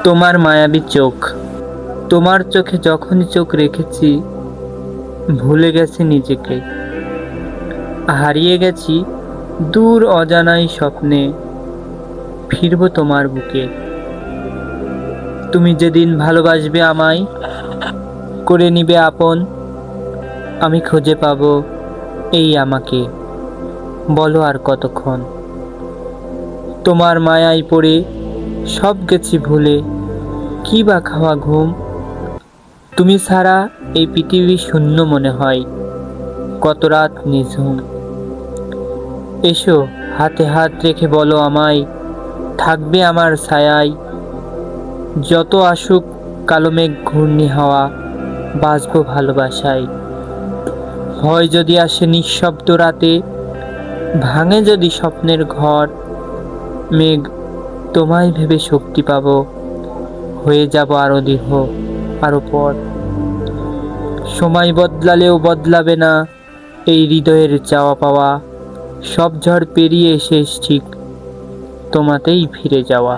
তোমার মায়াবী চোখ, তোমার চোখে যখনই চোখ রেখেছি ভুলে গেছি নিজেকে, হারিয়ে গেছি দূর অজানাই স্বপ্নে, ফিরব তোমার বুকে। তুমি যেদিন ভালোবাসবে আমায়, করে নিবে আপন, আমি খুঁজে পাবো এই আমাকে। বলো আর কতক্ষণ। তোমার মায়ায় পড়ে সব গেছি ভুলে, কি বা খাওয়া ঘুম। তুমি ছাড়া এই পৃথিবী শূন্য মনে হয়, কত রাত নিঝুম। এসো হাতে হাত রেখে বলো আমায়, থাকবে আমার ছায়ায়। যত আসুক কালো মেঘ ঘূর্ণি হাওয়া, বাঁচবো ভালোবাসায়। ভয় যদি আসে নিঃশব্দ রাতে, ভাঙে যদি স্বপ্নের ঘর, মেঘ তোমায় ভেবে শক্তি পাবো, হয়ে যাব আরো দৃঢ় আরো পর। সময় বদলালেও বদলাবে না এই হৃদয়ের চাওয়া পাওয়া, সব ঝড় পেরিয়ে শেষ ঠিক তোমাতেই ফিরে যাওয়া।